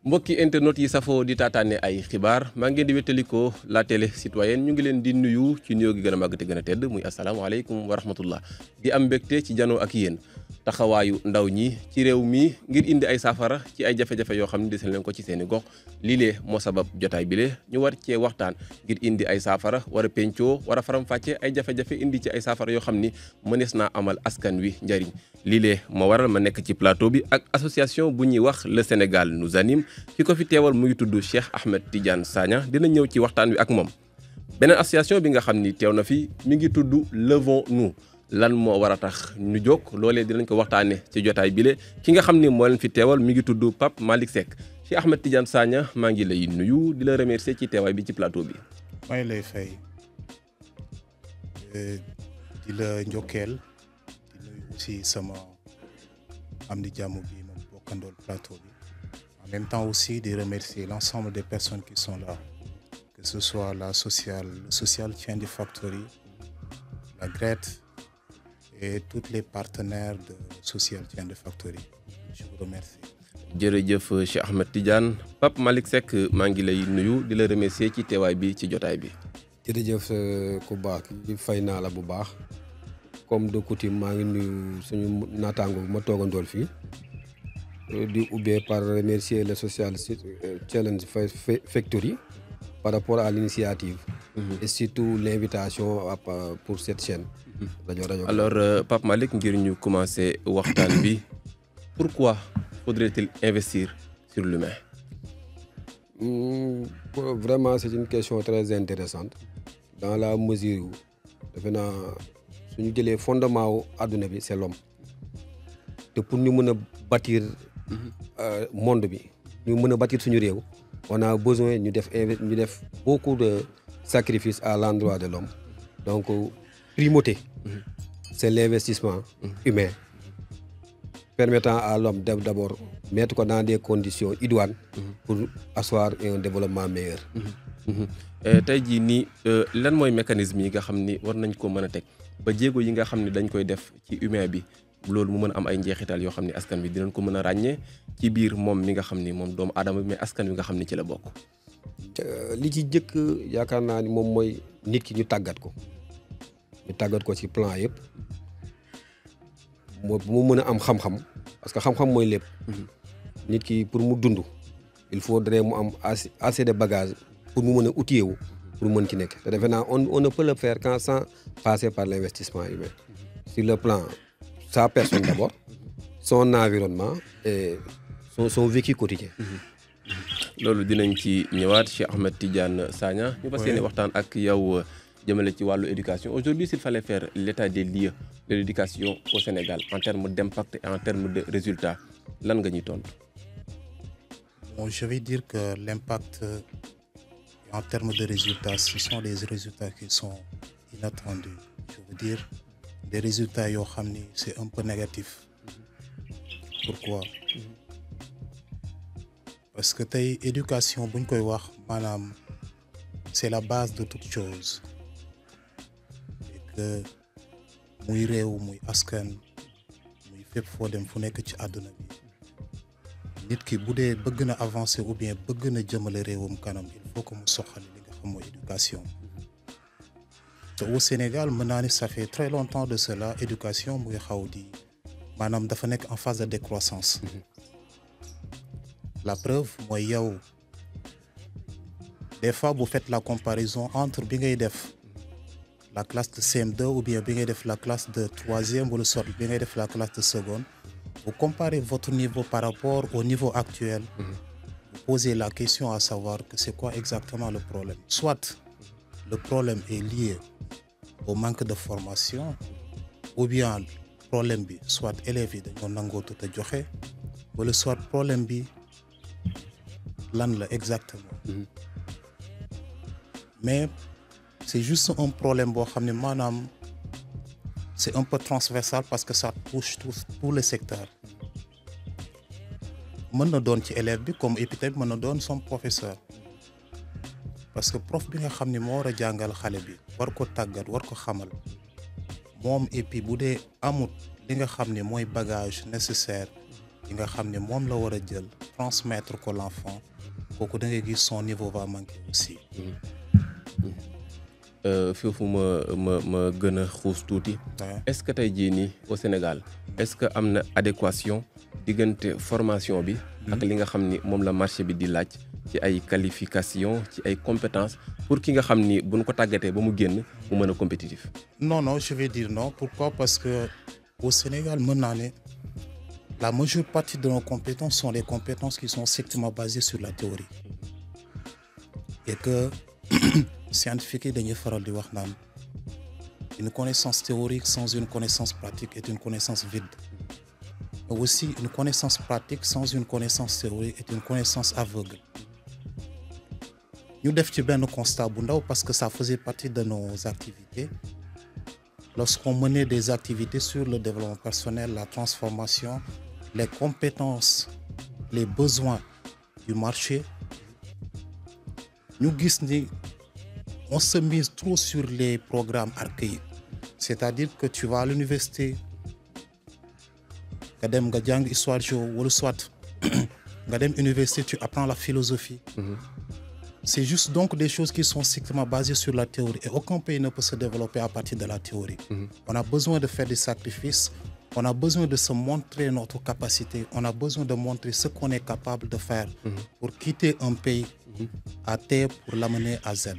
mbokki internet yi safoo di taataane ay xibaar maa ngi leen di wéttalikoo la télé citoyenne ñu ngi leen di nuyu ci nuyoo gi gën a màgg te gën a tedd muy asalaamaaleykum wa rahmatullah di am mbégte ci janoo ak yéen taxawaayu ndaw ñi ci réew mi ngir indi ay saafara ci ay jafe-jafe yoo xam ne desal leen ko ci seeni gox lii moo sabab jotaay bile ñu war cee waxtaan ngir indi ay saafara war a pencoo war a faram-fàcce ay jafe-jafe indi ci ay saafara yoo xam ni mënees naa amal askan wi njariñ lii moo waral ma nekk ci plateau bi ak association bu ñuy wax le Sénégal nous anime ki ko fi teewal mu ngi tudd Cheikh Ahmed Tidiane Sagna dina ñëw ci waxtaan wi ak moom beneen association bi nga xam ni teew na fi mi ngi tudd Levons-nous lan moo war a tax ñu jóg loolee dinañ ko waxtaane ci jotaay bile ki nga xam ni moo leen fi teewal mi ngi tudd Pape Malick Seck Cheikh Ahmed Tidiane Sagna maa ngi lay nuyu di la remercier ci teewaay bi ci plateau bi. maa ngi lay fay di la njokkeel di nuyu aussi sama am di jàmm bi moom bokkandool plateau bi en même temps aussi de remercier l'ensemble des personnes qui sont là que ce soit le social Thiendly Factory, la GRET et tous les partenaires de social Thiendly Factory. Je vous remercie. jërëjëf Cheikh Ahmed Tidiane Pape Malick Seck maa ngi lay nuyu di la remercier ci teewaay bi ci jotaay bi. jërëjëf ku baax ki fay naa la bu baax comme de coutume maa ngi nuyu suñu naataango bu ma toogandool fii di ubbee par remercier le social Thiendly Factory par rapport à l'initiative et surtout l'invitation pour cette chaîne. rajo alors Pape Malick ngir ñu commencer waxtaan bi pourquoi faudrait-il investir sur l'humain? Vraiment c'est une question très intéressante dans la mesure où defe naa suñu jëlee fondement wu àdduna bi c'est l'homme te pour ñu mën a bâtir monde bi ñu mën a bâtir suñu réew on a besoin ñu def beaucoup de sacrifices à l'endroit de l'homme donc primauté c'est l'investissement humain permettant à l'homme d'abord mettre ko dans des conditions idoines pour asseoir un développement meilleur. tey jii nii lan mooy mécanisme yi nga xam ni war nañ ko mën a teg ba jéego yi nga xam ne dañ koy def ci humain bi loolu mu mën a am ay njeexital yoo xam ne askan wi dinañ ko mën a ràññee ci biir moom mi nga xam ni moom doomu aadama bi mais askan wi nga xam ni ci la bokk. li ci jëkk yaakaar naa ni moom mooy nit ki ñu tàggat ko ci plan yëpp mu mën a am xam-xam parce que xam-xam mooy lépp. nit ki pour mu dund il faudrait mu am assez de bagages pour mu mën a outiller wu pour mën ci nekk te defe naa on ne peut le faire qu'en sans passer par l'investissement humain sur le plan sa personne d'abord son environnement et son vécu quotidien. loolu dinañ ci ñëwaat Cheikh Ahmed Tidiane Sagna ñu fas yéene waxtaan ak yow jëmale ci wàllu éducation aujourd'hui s'il fallait faire l'état des lieux de l'éducation au Sénégal en termes d'impact et en termes de résultats lan nga ñuy tontu. Bon, je vais dire que l'impact en termes de résultats ce sont des résultats qui sont inattendus. Je veux dire des résultats yoo xam ni c'est un peu négatif. Pourquoi? Parce que tey éducation buñ koy wax maanaam c'est la base de toute chose et que muy réew muy askan muy fépp foo dem fu nekk ci àdduna bi nit ki bu dee bëgg na avancer ou bien bëgg na jëmale réewam kanam il faut que mu soxali li nga xam mooy éducation te au Sénégal mën naa ni ça fait très longtemps de cela éducation mu ngi xaw di maanaam dafa nekk en phase de décroissance. La preuve mooy yow des fois vous faites la comparaison entre bi ngay def la classe de CM2 ou bien bi ngay def la classe de troisième wala soit bi ngay def la classe de seconde vous comparez votre niveau par rapport au niveau actuel. Vous posez la question à savoir que c'est quoi exactement le problème. Soit le problème est lié au manque de formation ou bien problème bi soit élèves yi dañoo nangootu te joxe wala soit problème bi lan la exactement. Mais c'est juste un problème boo xam ne maanaam c'est un peu transversal parce que ça touche tous les secteurs. mën na doon ci élève bi comme et puis tamit mën na doon son professeur parce que prof bi nga xam ne moo war a jàngal xale bi war ko tàggat war ko xamal moom et puis bu dee amut li nga xam ne mooy bagage nécessaire yi nga xam ne moom la war a jël transmettre ko l'enfant kooku da ngay gis son niveau va manquer aussi. foofu ma gën a xuus tuuti. est-ce que tey jii nii au Sénégal est-ce que am na adéquation diggante formation bi ak li nga xam ni moom la marché bi di laaj ci ay qualification ci ay compétences pour ki nga xam ni buñ ko tàggatee ba mu génn mu mën a compétitif. Non, je vais dire non. Pourquoi? Parce que au Sénégal mën naa ne la majeure partie de nos compétences sont des compétences qui sont strictement basées sur la théorie et que scientifique yi dañuy faral di wax naan une connaissance théorique sans une connaissance pratique est une connaissance vide. Mais aussi une connaissance pratique sans une connaissance théorique est une connaissance aveugle. Ñu def ci benn constat bu ndaw parce que ça faisait partie de nos activités. Lorsqu'on menait des activités sur le développement personnel, la transformation, les compétences, les besoins du marché, ñu gis ni on se mise trop sur les programmes archaïques. C'est-à-dire que tu vas à l'université, nga dem nga jàng histoire géo wala soit nga dem université tu apprends la philosophie. C'est juste donc des choses qui sont strictement basées sur la théorie et aucun pays ne peut se développer à partir de la théorie. On a besoin de faire des sacrifices, on a besoin de se montrer notre capacité, on a besoin de montrer ce qu'on est capable de faire pour quitter un pays à T pour l'amener à Z.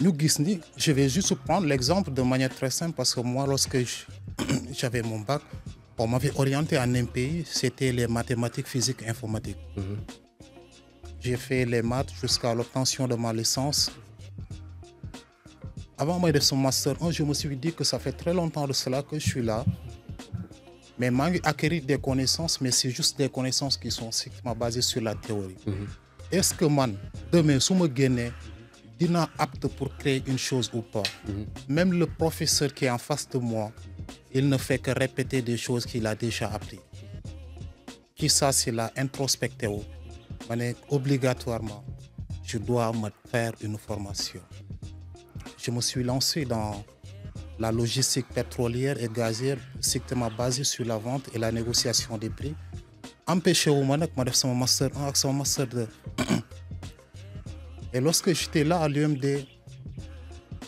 Ñu gis ni, je vais juste prendre l'exemple de manière très simple parce que moi lorsque j'avais mon bac, on m'avait orienté en un pays, c'était les mathématiques, physique, informatique. J'ai fait les maths jusqu'à l'obtention de ma licence. Avant moi de son master 1, je me suis dit que ça fait très longtemps de cela que je suis là. Mais maa ngi acquérir des connaissances, mais c'est juste des connaissances qui sont strictement basées sur la théorie. Est-ce que man, demain, su ma génnee, dinaa apte pour créer une chose ou pas? Même le professeur qui est en face de moi, il ne fait que répéter des choses qu'il a déjà appris. Qui ça, c'est la introspecté wu. Ma ne obligatoirement, je dois me faire une formation. Je me suis lancé dans la logistique pétrolière et gazière strictement basée sur la vente et la négociation des prix. Empêché wu ma nag ma def sama master 1 ak sama master 2. Et lorsque j'étais là à l'UMD,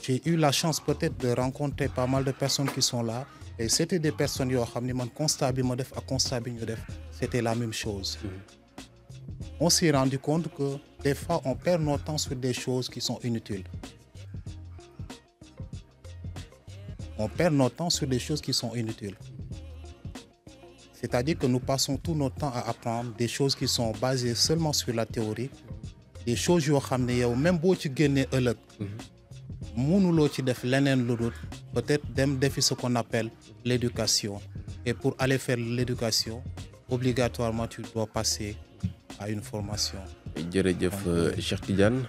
j'ai eu la chance peut-être de rencontrer pas mal de personnes qui sont là. Et c'était des personnes yoo xam ni man constat bi ma def ak constat bi ñu def c'était la même chose. On s'est rendu compte que des fois on perd notre temps sur des choses qui sont inutiles. On perd notre temps sur des choses qui sont inutiles. C'est-à-dire que nous passons tout notre temps à apprendre des choses qui sont basées seulement sur la théorie. Des choses yoo xam ne yow même boo ci génnee ëllëg mënuloo ci def leneen lu dul peut-être dem defi ce qu'on appelle l'éducation. Et pour aller faire l'éducation, obligatoirement tu dois passer à une formation. jërëjëf Cheikh Tidiane.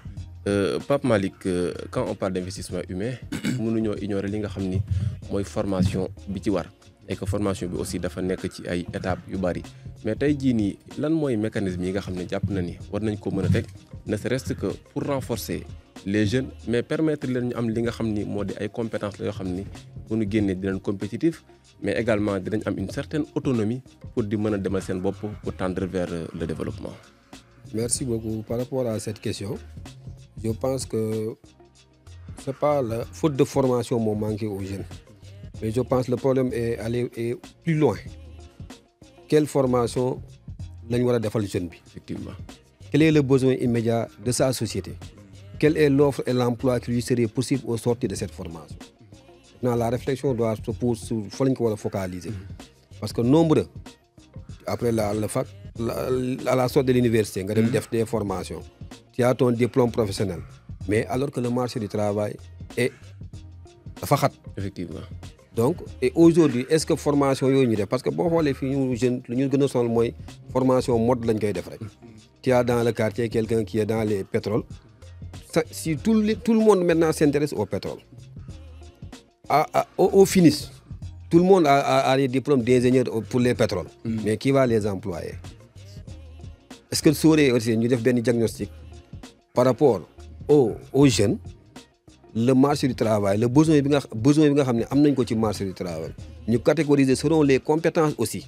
Pape Malick, quand on parle d'investissement humain mënuñoo ignorer li nga xam ni mooy formation bi ci war et que formation bi aussi dafa nekk ci ay étapes yu bari mais tey jii nii lan mooy mécanisme yi nga xam ne jàpp na ni war nañ ko mën a teg ne serait-ce que pour renforcer les jeunes mais permettre leen ñu am li nga xam ni moo di ay compétences la yoo xam ni bu ñu génnee dinañ compétitif mais également dinañ am une certaine autonomie pour di mën a demal seen bopp pour tendre vers le développement. Merci beaucoup. Par rapport à cette question, je pense que c'est pas la faute de formation moo manqué aux jeunes, mais je pense que le problème est aller plus loin. Quelle formation lañ war a defal jeune bi? Effectivement. Quel est le besoin immédiat de sa société? Quelle est l'offre et l'emploi qui lui serait possible au sortir de cette formation? Maintenant, la réflexion doit se poser sur fa lañ ko war a focaliser. Parce que nombreux, après le fac, à la sortie de l'université, nga dem def des formations. Tu as ton diplôme professionnel. Mais alors que le marché du travail est dafa xat. Effectivement. Donc, et aujourd'hui, est-ce que formation yooyu ñu def parce que boo xoolee fii ñu jeune lu ñu gën a sonal mooy formation mode lañ koy def rek. Tu as dans le quartier quelqu'un qui est dans les pétroles. Si tout le monde maintenant s'intéresse au pétrole. Au finish, tout le monde a les diplômes d'ingénieur pour les pétroles. Mais qui va les employer? Est-ce que saurait aussi ñu def benn diagnostic par rapport aux jeunes le marché du travail le besoin bi nga xam ne am nañ ko ci marché du travail ñu catégoriser selon les compétences aussi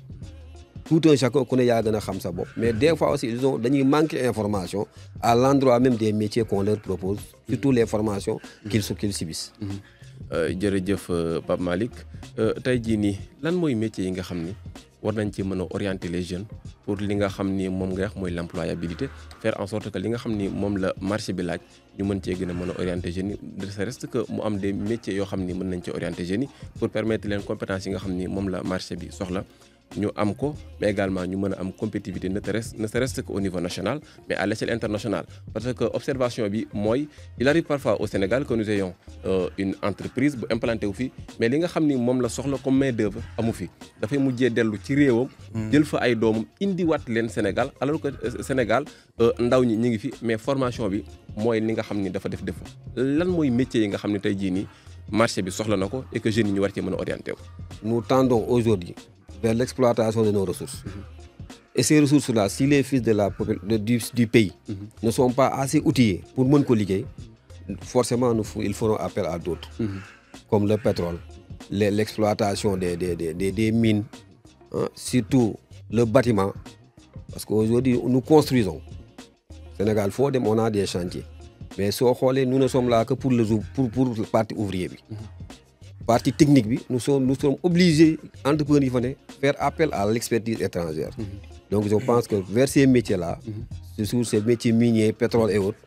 tout un chacun ku ne yaa gën a xam sa bopp mais des fois aussi dañuy manquer information à l'endroit même des métiers qu'on leur propose surtout les formations qu'ils subissent. jërëjëf Pape Malick tey jii nii lan mooy métiers yi nga xam ni war nañ ci mën a orienter les jeunes pour li nga xam ni moom nga wax mooy l'employabilité faire en sorte que li nga xam ni moom la marché bi laaj ñu mën cee gën a mën a orienter jeunes yi de ce reste que mu am des métiers yoo xam ni mën nañ ci orienter jeunes yi pour permettre leen compétences yi nga xam ni moom la marché bi soxla ñu am ko mais également ñu mën a am compétitivité ne serait-ce qu'au niveau national mais à l'échelle internationale parce que observation bi mooy il arrive parfois au Sénégal que nous ayons une entreprise bu implanté wu fi mais li nga xam ni moom la soxla comme main d'œuvre amu fi dafay mujjee dellu ci réewam jël fa ay doomam indiwaat leen Sénégal alors que Sénégal ndaw ñi ñu ngi fi mais formation bi mooy li nga xam ni dafa def défaut lan mooy métier yi nga xam ne tey jii nii marché bi soxla na ko et que jeunes yi ñu war cee mën a orienté wu. Nous tendons aujourd'hui vers l'exploitation de nos ressources. Et ces ressources-là, si les fils du pays ne sont pas assez outillés pour mën ko liggéey, forcément ils feront appel à d'autres, comme le pétrole, l'exploitation des mines, hein, surtout le bâtiment, parce qu'aujourd'hui nous construisons. Sénégal, on a des chantiers, mais nous ne sommes là que pour le parti ouvrier. Partie technique bi nous sommes obligés entrepreneurs yi faire appel à l'expertise étrangère. Donc je pense que vers ces métiers-là, sur ces métiers miniers, pétrole et autres,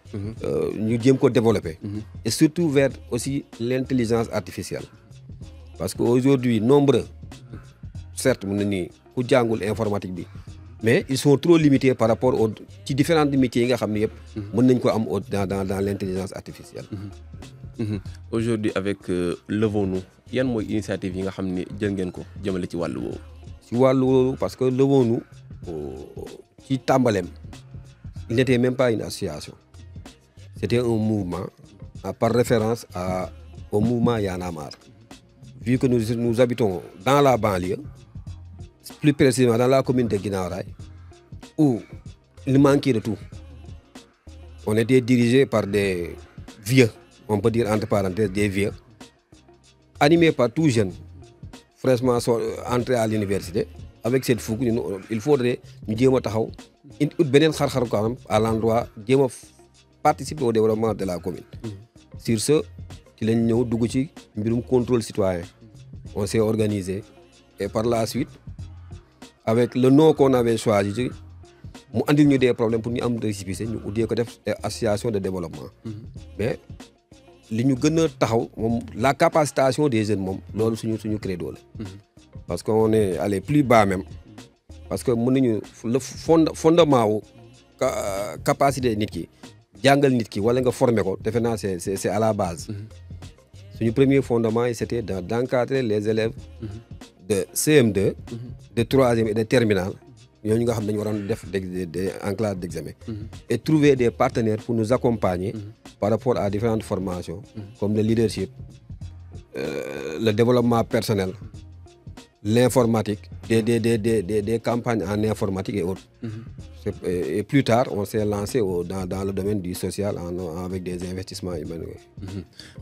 ñu jéem ko développer. Et surtout vers aussi l'intelligence artificielle. Parce qu'aujourd'hui nombreux, certes mën na ni ku jàngul informatique bi, mais ils sont trop limités par rapport aux ci différents métiers yi nga xam ne yëpp mën nañ ko am dans l'intelligence artificielle. Aujourd'hui avec Levons-nous yan mooy initiative yi nga xam ne jël ngeen ko jëmale ci wàllu woowu. ci wàllu woowu parce que Levons-nous ci tàmbaleem il n'était même pas une association, c'était un mouvement par référence au mouvement Y'en a marre. Vu que nous habitons dans la banlieue, plus précisément dans la commune de Guinaw Rail, où il manquait de tout. On était dirigé par des vieux, on peut dire entre parenthèses des vieux, animés par tout jeunes, fraîchement entrés à l'université. Avec cette fougue, il faudrait ñu jéem a taxaw beneen xar-xaru kanam à l'endroit jéem a participer au développement de la commune. Sur ce ci lañ ñëw dugg ci mbirum contrôle citoyen. On s'est organisé et par la suite avec le nom qu'on avait choisi mu andil ñu des problèmes pour ñu am récépissé ñu uddee ko def association de développement. Mais li ñu gën a taxaw moom la capacitation des jeunes moom loolu suñu credo la. Parce qu'on est allé plus bas même parce que mën nañu le fondement wu capacité nit ki jàngal nit ki wala nga former ko defe naa c'est à la base. Suñu premier fondement c'était d'encadrer les élèves de CM2, de troisième et de terminale ñooñu nga xam dañu waroon def en classe d'examen et trouver des partenaires pour nous accompagner par rapport à différentes formations comme le leadership, le développement personnel, l'informatique, des campagnes en informatique et autres. Et plus tard, on s'est lancé dans le domaine du social avec des investissements humains.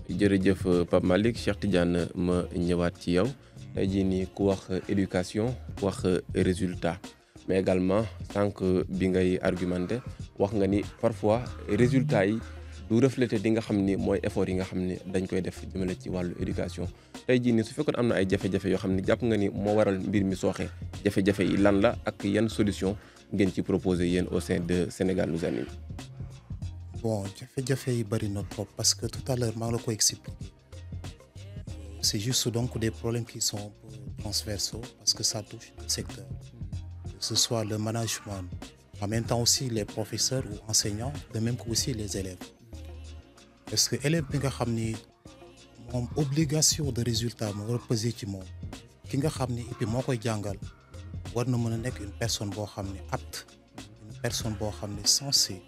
jërëjëf Pape Malick, Cheikh Tidiane ma ñëwaat ci yow tey jii nii ku wax éducation wax résultat mais également sànq bi ngay argumenté wax nga ni parfois résultats yi du refléter di nga xam ni mooy effort yi nga xam ni dañ koy def jëmale ci wàllu éducation tey jii nii su fekkoon am na ay jafe-jafe yoo xam ni jàpp nga ni moo waral mbir mi sooxe jafe-jafe yi lan la ak yan solution ngeen ci proposer yéen au sein de Sénégal Nous Anime. Bon jafe-jafe yi bari na trop parce que tout à l'heure maa ngi la ko expliquer c'est juste donc des problèmes qui sont un peu transversaux parce que ça touche le secteur, que ce soit le management, en même temps aussi les professeurs ou enseignants, de même que aussi les élèves. Parce que élève bi nga xam ni moom obligation de résultat moo war a peser ci moom ki nga xam ni et puis moo koy jàngal war na mën a nekk une personne boo xam ne apte, une personne boo xam ne sensée,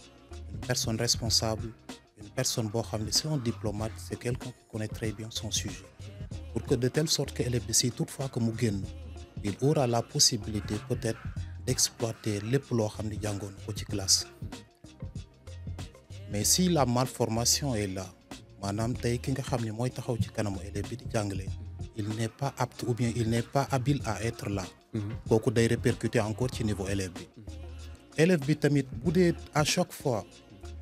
une personne responsable, une personne boo xam ne c'est un diplomate, c'est quelqu'un qui connaît très bien son sujet. Pour que de telle sorte que élève bi si toutefois que mu génn il aura la possibilité peut-être d'exploiter lépp loo xam ne jàngoon ko ci classe. Mais si la malformation est là, maanaam tey ki nga xam ne mooy taxaw ci kanamu élève bi di jàngale il n'est pas apte ou bien il n'est pas habile à être là. kooku day répercuter encore ci niveau élève bi. élève bi tamit bu dee à chaque fois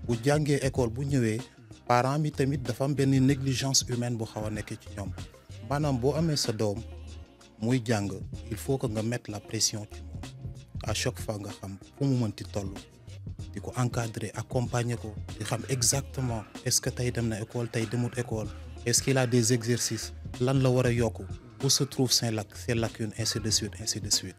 bu jàngee école bu ñëwee parents bi tamit dafa am benn négligence humaine bu xaw a nekk ci ñoom maanaam boo amee sa doom muy jàng il faut que nga mettre la pression ci moom à chaque fois nga xam fu mu mënti toll di ko encadrer accompagner ko di xam exactement est-ce que tey dem na école tey demut école est-ce qu'il a des exercices lan la war a yokk où se trouvent ses lacunes ainsi de suite ainsi de suite.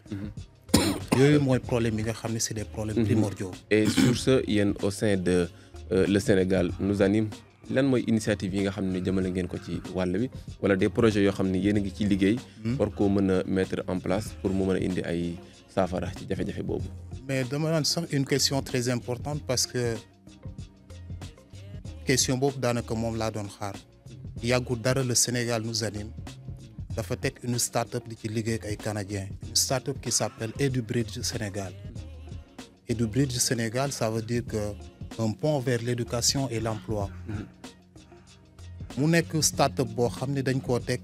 yooyu mooy problème yi nga xam ne c'est des problèmes primordiaux. Et sur ce yéen au sein de le Sénégal nous anime lan mooy initiative yi nga xam ne jëmale ngeen ko ci wàll bi wala des projets yoo xam ne yéen a ngi ci liggéey. war koo mën a mettre en place pour mu mën a indi ay saafara ci jafe-jafe boobu. mais dama naan sax une question très importante parce que question boobu daanaka moom laa doon xaar yàggul dara le Sénégal nous anime dafa teg une start-up di ci liggéey ak ay Canadiens une start-up qui s'appelle EduBridge Sénégal. EduBridge Sénégal ça veut dire que un pont vers l'éducation et l'emploi. mu nekk start-up boo xam ne dañ koo teg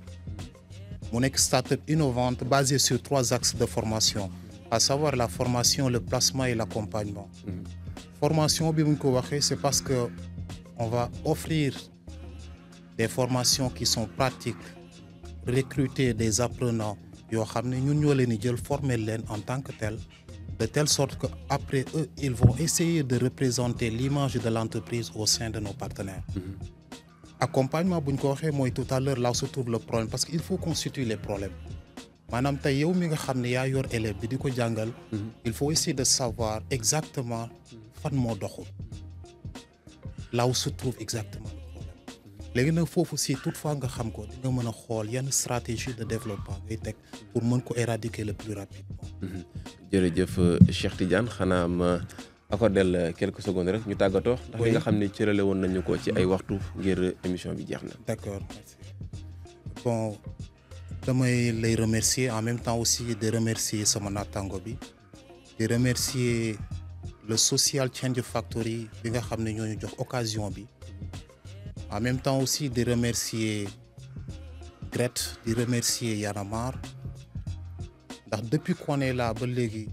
mu nekk start-up innovante basée sur 3 axes de formation à savoir la formation le placement et l'accompagnement. formation bi mu ko waxee c'est parce que on va offrir des formations qui sont pratiques recruter des apprenants yoo xam ne ñun ñoo leen di jël former leen en tant que tel de telle sorte que après eux ils vont essayer de représenter l'image de l'entreprise au sein de nos partenaires. accompagnement bu ñu ko waxee mooy tout à l'heure là se trouve le problème parce que il faut constituer les problèmes maanaam tey yow mi nga xam ne yaa yor élève bi di ko jàngal. il faut essayer de savoir exactement fan moo doxul là où se trouve exactement le problème léegi nag foofu si toutefois nga xam ko di nga mën a xool yenn stratégie de développement ngay teg pour mën ko éradiquer le plus rapidement. jërëjëf Cheikh Tidiane xanaa ma accordel quelques secondes rek ñu tàggatoo. ndax li nga xam ne cërale woon nañu ko ci ay waxtu ngir émission bi jeex na. d'accord merci bon damay lay remercier en même temps aussi de remercier sama naataango bi di remercier le Social Change Factory bi nga xam ne ñoo ñu jox occasion bi en même temps aussi de remercier Gret di remercier Y'en a marre ndax depuis qu'on est là ba léegi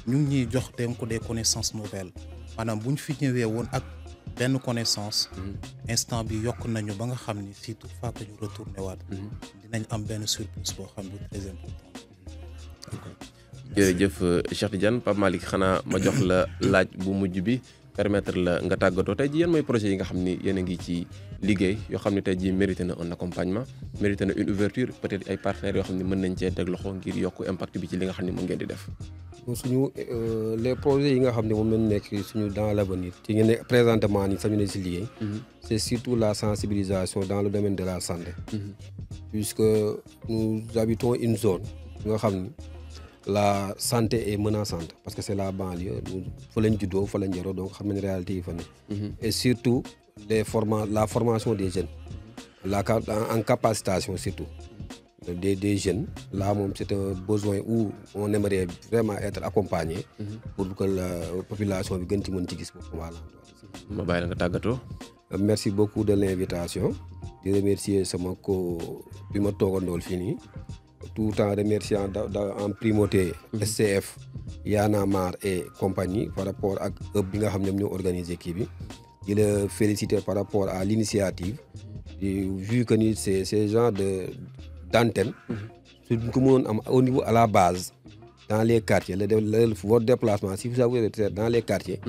ñu ngi ñuy jox ko des connaissances nouvelles maanaam bu ñu fi ñëwee woon ak benn connaissance instant bi yokk nañu ba nga xam ni si toutefois que ñu retourné waat dinañ am benn surplus boo xam ne très important. jërëjëf Cheikh Tidiane Pape Malick xanaa ma jox la laaj bu mujj bi permettre la nga tàggatoo tey jii yan mooy projet yi nga xam ni yéen a ngi ci liggéey yoo xam ne tey jii mérité na un accompagnement mérité na une ouverture peut-être ay partenaires yoo xam ne mën nañ cee teg loxo ngir yokk impact bi ci li nga xam ne moom ngeen di def. suñu les projets yi nga xam ne moom lañ nekk suñu dans l'avenir ci ngeen ne présentement nii sax ñu ne si liggéey. c'est surtout la sensibilisation dans le domaine de la santé. puisque nous habitons une zone nga xam ni la santé est menaçante parce que c'est la banlieue fa lañ juddoo fa lañ yaroo donc xam nañ réalité yi fa ne. et surtout la formation des jeunes en capacitation surtout des jeunes là moom c'est un besoin où on aimerait vraiment être accompagné pour que la population bi gën ci mën ci gis boppam voilà. ma bàyyi la nga tàggatoo. merci beaucoup de l'invitation di remercier sama bi ma toogandool fii nii tout en remerciant en primauté SCF Y'en a marre et compagnie par rapport ak bi nga xam ne ñoo organiser kii bi di la féliciter par rapport à l'initiative vu que ni c'est genre d'antenne suñ ko mënoon am au niveau à la base dans les quartiers votre déplacement si vous avez été dans les quartiers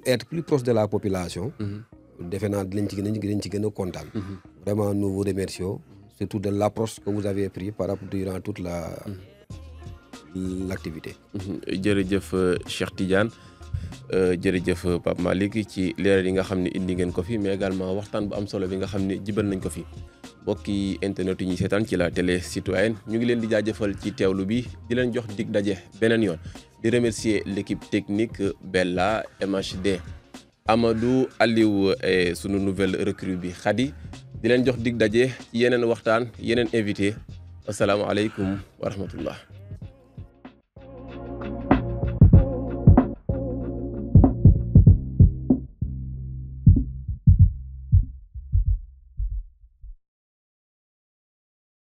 être plus proche de la population defe naa dinañ ci gën a kontaan vraiment nous vous remercions surtout de l'approche que vous avez pris par rapport durant toute l'activité. jërëjëf Cheikh Tidiane jërëjëf Pape Malick ci leeral yi nga xam ne indi ngeen ko fi mais également waxtaan bu am solo bi nga xam ne jibal nañ ko fi mbokki internet yi ñuy seetaan ci la télé citoyenne ñu ngi leen di jaajëfal ci teewlu bi di leen jox dig daje beneen yoon di remercier l'équipe technique Bella MHD Amadou Aliou et sunu nouvelle recrue bi Khady di leen jox dig daje ci yeneen waxtaan yeneen invité asalaamaaleykum wa rahmatullah